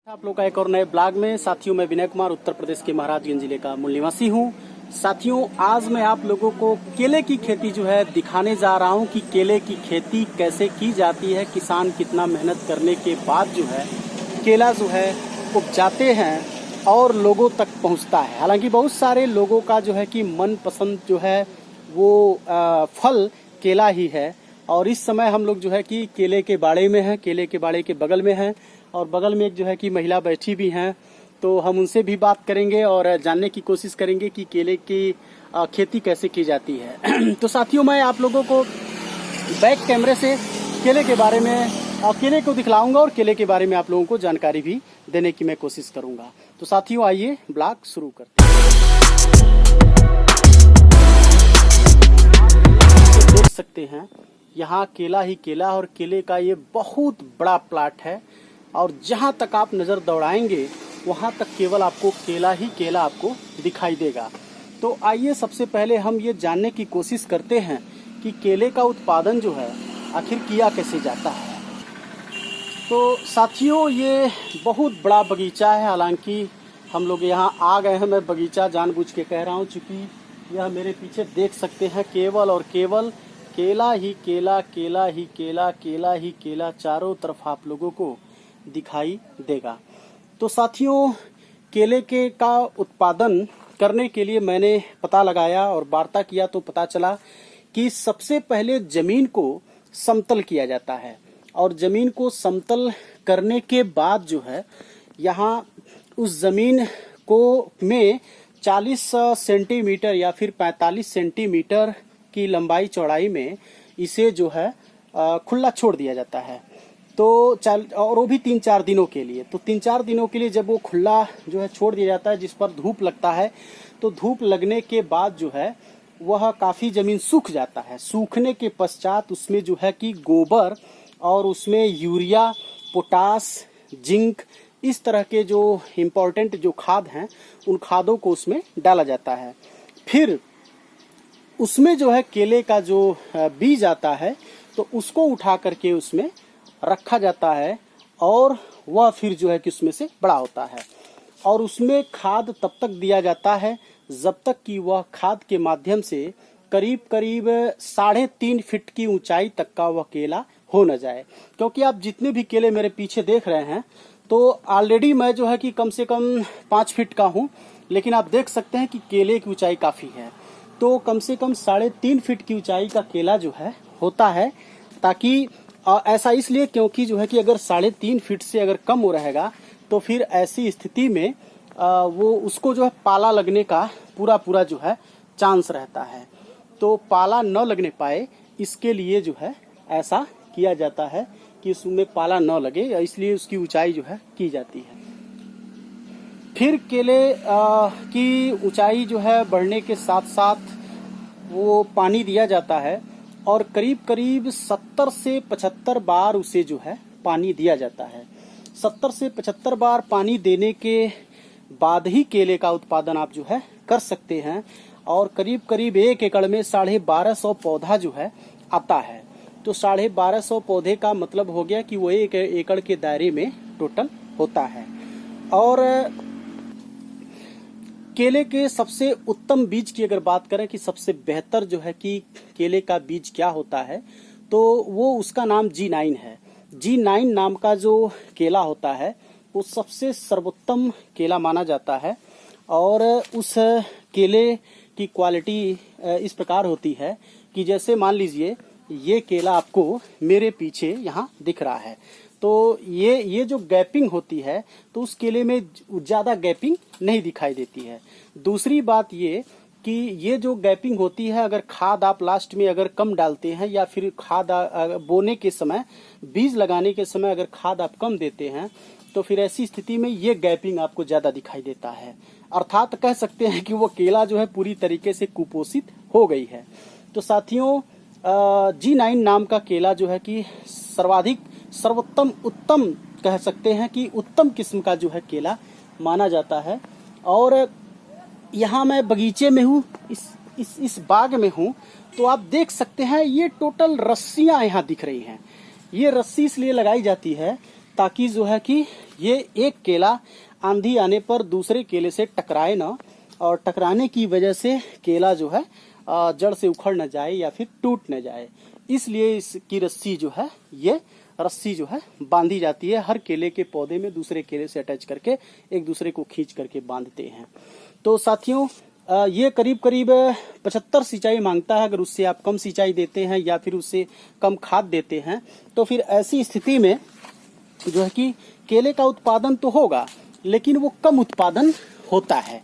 आप लोग का एक और नए ब्लॉग में। साथियों, मैं विनय कुमार उत्तर प्रदेश के महाराजगंज जिले का मूल निवासी हूँ। साथियों, आज मैं आप लोगों को केले की खेती जो है दिखाने जा रहा हूँ कि केले की खेती कैसे की जाती है। किसान कितना मेहनत करने के बाद जो है केला जो है उपजाते हैं और लोगों तक पहुँचता है। हालांकि बहुत सारे लोगों का जो है कि मनपसंद जो है वो फल केला ही है। और इस समय हम लोग जो है कि केले के बाड़े में हैं, केले के बाड़े के बगल में हैं और बगल में एक जो है कि महिला बैठी भी हैं। तो हम उनसे भी बात करेंगे और जानने की कोशिश करेंगे कि केले की खेती कैसे की जाती है। तो साथियों, मैं आप लोगों को बैक कैमरे से केले के बारे में केले को दिखलाऊंगा और केले के बारे में आप लोगों को जानकारी भी देने की मैं कोशिश करूंगा। तो साथियों, आइए ब्लॉग शुरू करते हैं। तो देख सकते हैं यहाँ केला ही केला और केले का ये बहुत बड़ा प्लाट है और जहाँ तक आप नज़र दौड़ाएंगे वहाँ तक केवल आपको केला ही केला आपको दिखाई देगा। तो आइए सबसे पहले हम ये जानने की कोशिश करते हैं कि केले का उत्पादन जो है आखिर किया कैसे जाता है। तो साथियों, ये बहुत बड़ा बगीचा है। हालांकि हम लोग यहाँ आ गए हैं, मैं बगीचा जानबूझ के कह रहा हूँ चूँकि यह मेरे पीछे देख सकते हैं केवल और केवल केला ही केला, केला ही केला, केला ही केला चारों तरफ आप लोगों को दिखाई देगा। तो साथियों, केले के का उत्पादन करने के लिए मैंने पता लगाया और वार्ता किया तो पता चला कि सबसे पहले जमीन को समतल किया जाता है और जमीन को समतल करने के बाद जो है यहाँ उस जमीन को में 40 सेंटीमीटर या फिर 45 सेंटीमीटर की लंबाई चौड़ाई में इसे जो है खुला छोड़ दिया जाता है। तो और वो भी 3-4 दिनों के लिए। तो 3-4 दिनों के लिए जब वो खुला जो है छोड़ दिया जाता है, जिस पर धूप लगता है, तो धूप लगने के बाद जो है वह काफ़ी ज़मीन सूख जाता है। सूखने के पश्चात उसमें जो है कि गोबर और उसमें यूरिया, पोटास, जिंक, इस तरह के जो इम्पोर्टेंट जो खाद हैं उन खादों को उसमें डाला जाता है। फिर उसमें जो है केले का जो बीज आता है तो उसको उठा करके उसमें रखा जाता है और वह फिर जो है कि उसमें से बड़ा होता है और उसमें खाद तब तक दिया जाता है जब तक कि वह खाद के माध्यम से करीब करीब 3.5 फीट की ऊंचाई तक का वह केला हो न जाए। क्योंकि आप जितने भी केले मेरे पीछे देख रहे हैं तो ऑलरेडी मैं जो है कि कम से कम 5 फीट का हूँ, लेकिन आप देख सकते हैं कि केले की ऊंचाई काफ़ी है। तो कम से कम 3.5 फीट की ऊंचाई का केला जो है होता है। ताकि ऐसा इसलिए क्योंकि जो है कि अगर 3.5 फीट से अगर कम हो रहेगा तो फिर ऐसी स्थिति में वो उसको जो है पाला लगने का पूरा जो है चांस रहता है। तो पाला न लगने पाए इसके लिए जो है ऐसा किया जाता है कि उसमें पाला न लगे, इसलिए उसकी ऊंचाई जो है की जाती है। फिर केले की ऊंचाई जो है बढ़ने के साथ साथ वो पानी दिया जाता है और करीब करीब 70 से 75 बार उसे जो है पानी दिया जाता है। 70 से 75 बार पानी देने के बाद ही केले का उत्पादन आप जो है कर सकते हैं। और करीब करीब 1 एकड़ में 1250 पौधा जो है आता है। तो 1250 पौधे का मतलब हो गया कि वो 1 एकड़ के दायरे में टोटल होता है। और केले के सबसे उत्तम बीज की अगर बात करें कि सबसे बेहतर जो है कि केले का बीज क्या होता है, तो वो उसका नाम G9 है। G9 नाम का जो केला होता है वो सबसे सर्वोत्तम केला माना जाता है। और उस केले की क्वालिटी इस प्रकार होती है कि जैसे मान लीजिए ये केला आपको मेरे पीछे यहाँ दिख रहा है, तो ये जो गैपिंग होती है तो उस केले में ज़्यादा गैपिंग नहीं दिखाई देती है। दूसरी बात ये कि ये जो गैपिंग होती है, अगर खाद आप लास्ट में अगर कम डालते हैं या फिर खाद बोने के समय, बीज लगाने के समय अगर खाद आप कम देते हैं तो फिर ऐसी स्थिति में ये गैपिंग आपको ज़्यादा दिखाई देता है। अर्थात कह सकते हैं कि वो केला जो है पूरी तरीके से कुपोषित हो गई है। तो साथियों, G9 नाम का केला जो है कि सर्वाधिक सर्वोत्तम उत्तम कह सकते हैं कि उत्तम किस्म का जो है केला माना जाता है। और यहाँ मैं बगीचे में हूँ, इस बाग में हूँ, तो आप देख सकते हैं ये टोटल रस्सियाँ यहाँ दिख रही हैं। ये रस्सी इसलिए लगाई जाती है ताकि जो है कि ये एक केला आंधी आने पर दूसरे केले से टकराए ना, और टकराने की वजह से केला जो है जड़ से उखड़ न जाए या फिर टूट न जाए। इसलिए इसकी रस्सी जो है, ये रस्सी जो है बांधी जाती है। हर केले के पौधे में दूसरे केले से अटैच करके एक दूसरे को खींच करके बांधते हैं। तो साथियों, ये करीब करीब 75 सिंचाई मांगता है। अगर उससे आप कम सिंचाई देते हैं या फिर उससे कम खाद देते हैं तो फिर ऐसी स्थिति में जो है कि केले का उत्पादन तो होगा, लेकिन वो कम उत्पादन होता है,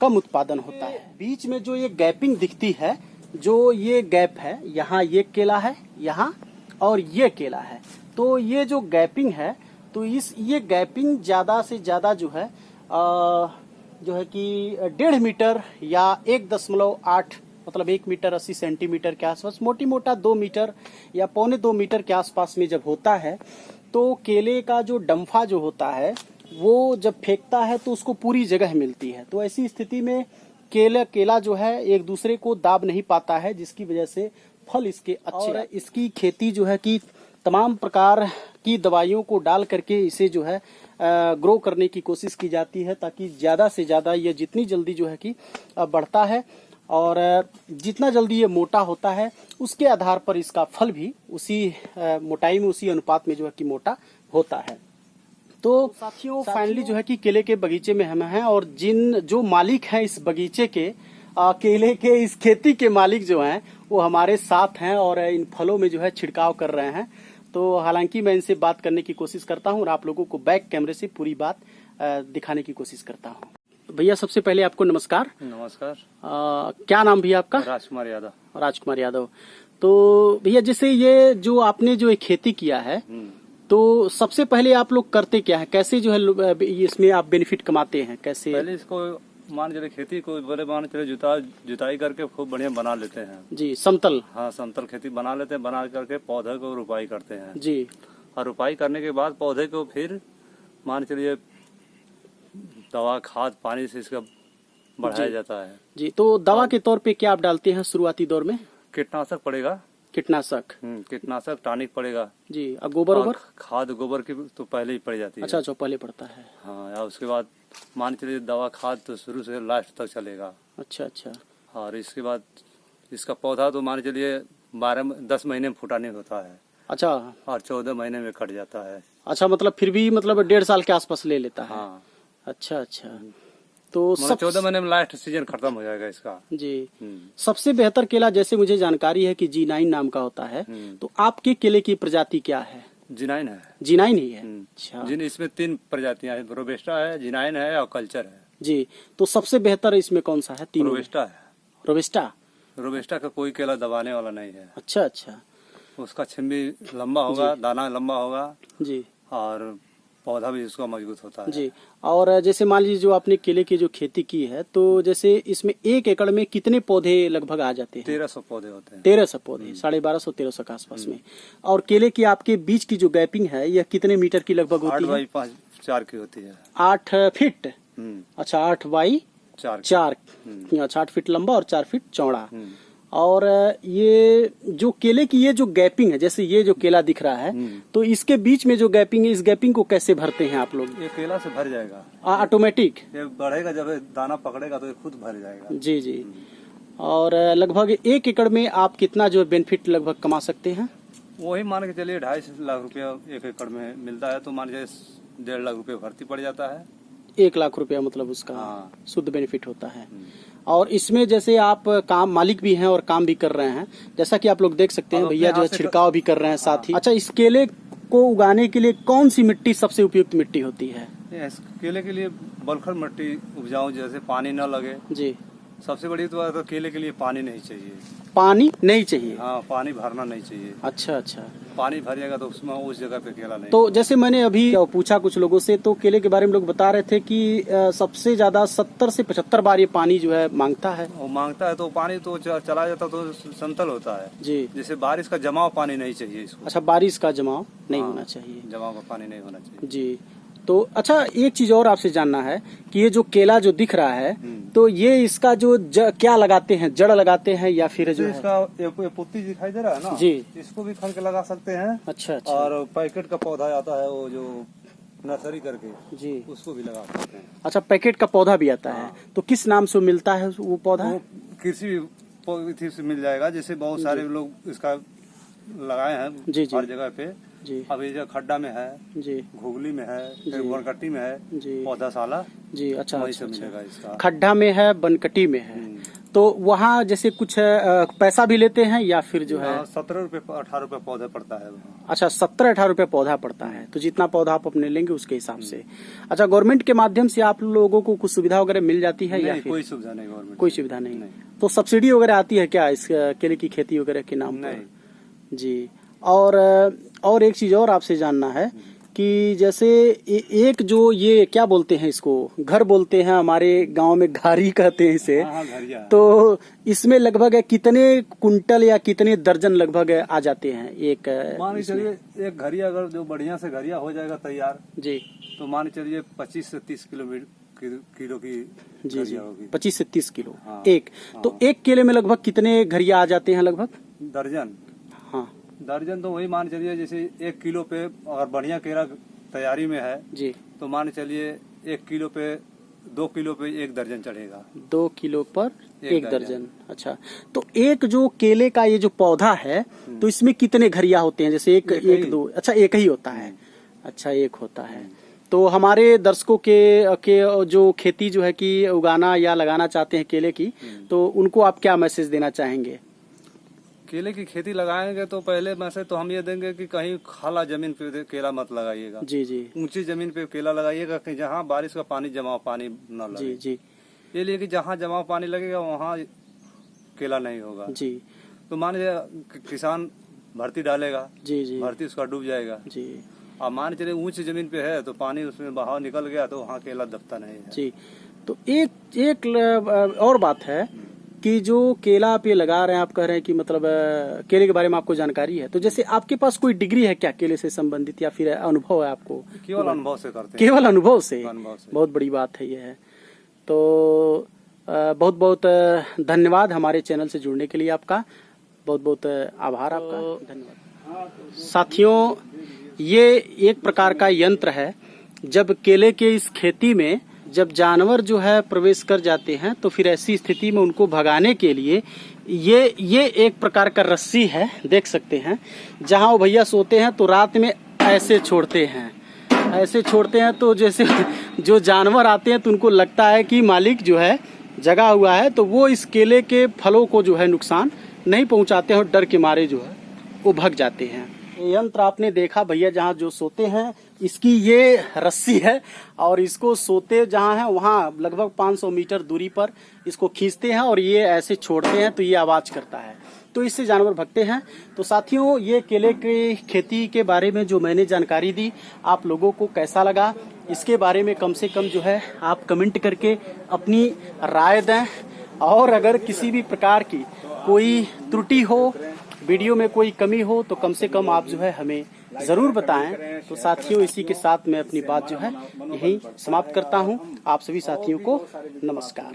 कम उत्पादन होता है। बीच में जो ये गैपिंग दिखती है, जो ये गैप है, यहाँ ये केला है, यहाँ और ये केला है, तो ये जो गैपिंग है, तो ये गैपिंग ज्यादा से ज्यादा जो है कि 1.5 मीटर या 1.8 मतलब 1 मीटर 80 सेंटीमीटर के आसपास, मोटी मोटा 2 मीटर या 1.25 मीटर के आसपास में जब होता है, तो केले का जो डंफा जो होता है वो जब फेंकता है तो उसको पूरी जगह मिलती है। तो ऐसी स्थिति में केला जो है एक दूसरे को दाब नहीं पाता है, जिसकी वजह से फल इसके अच्छे। और इसकी खेती जो है कि तमाम प्रकार की दवाइयों को डाल करके इसे जो है ग्रो करने की कोशिश की जाती है, ताकि ज्यादा से ज्यादा ये जितनी जल्दी जो है कि बढ़ता है और जितना जल्दी ये मोटा होता है, उसके आधार पर इसका फल भी उसी मोटाई में, उसी अनुपात में जो है कि मोटा होता है। तो साथियों, फाइनली जो है कि केले के बगीचे में हम हैं, और जो मालिक हैं इस बगीचे के, केले के इस खेती के मालिक जो हैं वो हमारे साथ हैं और इन फलों में जो है छिड़काव कर रहे हैं। तो हालांकि मैं इनसे बात करने की कोशिश करता हूं और आप लोगों को बैक कैमरे से पूरी बात दिखाने की कोशिश करता हूं। भैया, सबसे पहले आपको नमस्कार। नमस्कार। क्या नाम भैया आपका? राजकुमार यादव। राजकुमार यादव। तो भैया, जैसे ये जो आपने जो एक खेती किया है, तो सबसे पहले आप लोग करते क्या है, कैसे जो है इसमें आप बेनिफिट कमाते हैं, कैसे? पहले इसको मान चले खेती को बड़े मान चले जुताई करके खूब बढ़िया बना लेते हैं जी, समतल। हाँ, समतल खेती बना लेते हैं, बना करके पौधे को रुपाई करते हैं जी। और रुपाई करने के बाद पौधे को फिर मान चलिए दवा खाद पानी से इसका बढ़ाया जाता है जी। तो दवा के तौर पे क्या आप डालते हैं शुरुआती दौर में? कीटनाशक पड़ेगा। कीटनाशक टॉनिक पड़ेगा जी। अब गोबर खाद गोबर की तो पहले ही पड़ जाती है। अच्छा, पहले पड़ता है। हाँ, और उसके बाद मान चलिए दवा खाद तो शुरू से लास्ट तक चलेगा। अच्छा। और इसके बाद इसका पौधा तो मान चलिए 10 महीने में फुटाने होता है। अच्छा। और 14 महीने में कट जाता है। अच्छा, मतलब फिर भी मतलब 1.5 साल के आसपास ले लेता है। हाँ। अच्छा। तो 14 महीने में लास्ट सीजन खत्म हो जाएगा इसका जी। सबसे बेहतर केला, जैसे मुझे जानकारी है कि G9 नाम का होता है, तो आपके केले की प्रजाति क्या है? G9 है। G9 ही है। अच्छा। इसमें 3 प्रजातियां हैं, रोबेस्टा है, G9 है और कल्चर है जी। तो सबसे बेहतर इसमें कौन सा है? तीनों। रोबेस्टा है। रोबेस्टा का कोई केला दबाने वाला नहीं है। अच्छा। उसका छिम्बी लंबा होगा, दाना लंबा होगा जी, और पौधा भी उसका मजबूत होता है जी। और जैसे मान लीजिए जो आपने केले की जो खेती की है, तो जैसे इसमें 1 एकड़ में कितने पौधे लगभग आ जाते हैं? 1300 पौधे होते हैं। 1300 पौधे, 1250-1300 के आसपास में। और केले की आपके बीच की जो गैपिंग है, यह कितने मीटर की लगभग होती है? 8 बाई 4 की होती है। 8 फीट। अच्छा, 8 बाई 4। अच्छा, 8 फीट लंबा और 4 फीट चौड़ा। और ये जो केले की ये जो गैपिंग है, जैसे ये जो केला दिख रहा है, तो इसके बीच में जो गैपिंग है, इस गैपिंग को कैसे भरते हैं आप लोग? ये केला से भर जाएगा ऑटोमेटिक। ये बढ़ेगा, जब दाना पकड़ेगा तो ये खुद भर जाएगा जी। और लगभग 1 एकड़ में आप कितना जो बेनिफिट लगभग कमा सकते हैं? वही मान के चलिए 2.5 लाख रुपया 1 एकड़ में मिलता है, तो मान के 1.5 लाख रुपया भर्ती पड़ जाता है। 1 लाख रुपया मतलब उसका शुद्ध बेनिफिट होता है। और इसमें जैसे आप काम मालिक भी हैं और काम भी कर रहे हैं, जैसा कि आप लोग देख सकते हैं, भैया जो है छिड़काव भी कर रहे हैं साथ ही। अच्छा, इस केले को उगाने के लिए कौन सी मिट्टी सबसे उपयुक्त मिट्टी होती है? इस केले के लिए बलखर मिट्टी उपजाऊ, जैसे पानी न लगे जी। सबसे बड़ी तो केले के लिए पानी नहीं चाहिए। पानी नहीं चाहिए? हाँ, पानी भरना नहीं चाहिए। अच्छा। पानी भर जाएगा तो उसमें उस जगह पे केला नहीं। तो जैसे मैंने अभी पूछा कुछ लोगों से, तो केले के बारे में लोग बता रहे थे कि सबसे ज्यादा 70 से 75 बार ये पानी जो है मांगता है। वो मांगता है तो पानी तो चला जाता तो समतल होता है जी। जैसे बारिश का जमाव पानी नहीं चाहिए इसको। अच्छा, बारिश का जमाव नहीं होना चाहिए। जमाव का पानी नहीं होना चाहिए जी। तो अच्छा, एक चीज और आपसे जानना है कि ये जो केला जो दिख रहा है, तो ये इसका जो क्या लगाते हैं, जड़ लगाते हैं या फिर जो इसका ये पुत्ती दिखाई दे रहा है ना जी, इसको भी खन के लगा सकते हैं। अच्छा। और पैकेट का पौधा आता है वो जो नर्सरी करके जी, उसको भी लगा सकते हैं। अच्छा, पैकेट का पौधा भी आता है, तो किस नाम से मिलता है वो पौधा? कृषि से मिल जाएगा, जैसे बहुत सारे लोग इसका लगाए हैं जी जी, हर जगह पे जी। अभी जो खड्डा में है जी, घुगली में है, बनकटी में है जी, पौधाशाला जी। अच्छा, वहीं से मिलेगा इसका। खड्डा में है, बनकटी में है, तो वहाँ जैसे कुछ पैसा भी लेते हैं या फिर जो है 17 रुपए 18 रुपए पौधा पड़ता है। अच्छा, 17-18 रुपए पौधा पड़ता है, तो जितना पौधा आप अपने लेंगे उसके हिसाब से। अच्छा, गवर्नमेंट के माध्यम से आप लोगों को कुछ सुविधा वगैरह मिल जाती है या फिर कोई सुविधा नहीं? गवर्नमेंट कोई सुविधा नहीं। तो सब्सिडी वगैरह आती है क्या इस केले की खेती वगैरह के नाम पर? जी। और एक चीज और आपसे जानना है कि जैसे एक जो ये क्या बोलते हैं, इसको घर बोलते हैं, हमारे गांव में घारी कहते हैं इसे। तो इसमें लगभग कितने कुंटल या कितने दर्जन लगभग आ जाते हैं एक? मान चलिए एक घरिया अगर जो बढ़िया से घरिया हो जाएगा तैयार जी, तो मान चलिए 25 से 30 किलो की जी जी, होगी। 25 से 30 किलो एक। तो एक केले में लगभग कितने घरिया आ जाते हैं लगभग? दर्जन। हाँ, दर्जन तो वही मान चलिए, जैसे 1 किलो पे अगर बढ़िया केला तैयारी में है जी, तो मान चलिए 1 किलो पे 2 किलो पे 1 दर्जन चढ़ेगा। 2 किलो पर 1 दर्जन। अच्छा, तो एक जो केले का ये जो पौधा है, तो इसमें कितने घरिया होते हैं? जैसे एक दो? अच्छा, एक ही होता है। अच्छा, एक होता है। तो हमारे दर्शकों के जो खेती जो है कि उगाना या लगाना चाहते हैं केले की, तो उनको आप क्या मैसेज देना चाहेंगे? केले की खेती लगाएंगे तो पहले मैसेज तो हम ये देंगे कि कहीं खाला जमीन पे केला मत लगाइएगा। जी जी, ऊंची जमीन पे केला लगाइएगा कि जहाँ बारिश का पानी जमाव पानी न लगे। जी जी, ये लिए कि जहाँ जमाव पानी लगेगा वहाँ केला नहीं होगा। जी। तो मान लीजिए किसान भर्ती डालेगा, जी जी, भर्ती उसका डूब जाएगा। जी। अब मान चलिए ऊंची जमीन पे है तो पानी उसमें बहाव निकल गया तो वहाँ केला दबता नहीं है। जी। तो एक और बात है कि जो केला आप ये लगा रहे हैं, आप कह रहे हैं कि मतलब केले के बारे में आपको जानकारी है, तो जैसे आपके पास कोई डिग्री है क्या केले से संबंधित या फिर अनुभव है आपको? केवल अनुभव से करते हैं। केवल अनुभव से? बहुत बड़ी बात है ये है। तो बहुत बहुत धन्यवाद हमारे चैनल से जुड़ने के लिए, आपका बहुत बहुत आभार आपका, धन्यवाद। साथियों, ये एक प्रकार का यंत्र है, जब केले के इस खेती में जब जानवर जो है प्रवेश कर जाते हैं तो फिर ऐसी स्थिति में उनको भगाने के लिए ये एक प्रकार का रस्सी है, देख सकते हैं। जहां वो भैया सोते हैं तो रात में ऐसे छोड़ते हैं, ऐसे छोड़ते हैं, तो जैसे जो जानवर आते हैं तो उनको लगता है कि मालिक जो है जगा हुआ है, तो वो इस केले के फलों को जो है नुकसान नहीं पहुंचाते हैं और डर के मारे जो है वो भग जाते हैं। यंत्र आपने देखा भैया जहाँ जो सोते हैं, इसकी ये रस्सी है और इसको सोते जहाँ है वहाँ लगभग 500 मीटर दूरी पर इसको खींचते हैं और ये ऐसे छोड़ते हैं तो ये आवाज करता है, तो इससे जानवर भगते हैं। तो साथियों, ये केले की खेती के बारे में जो मैंने जानकारी दी, आप लोगों को कैसा लगा इसके बारे में कम से कम जो है आप कमेंट करके अपनी राय दें। और अगर किसी भी प्रकार की कोई त्रुटि हो, वीडियो में कोई कमी हो, तो कम से कम आप जो है हमें जरूर बताएं। तो साथियों, इसी के साथ मैं अपनी बात जो है यहीं समाप्त करता हूं। आप सभी साथियों को नमस्कार।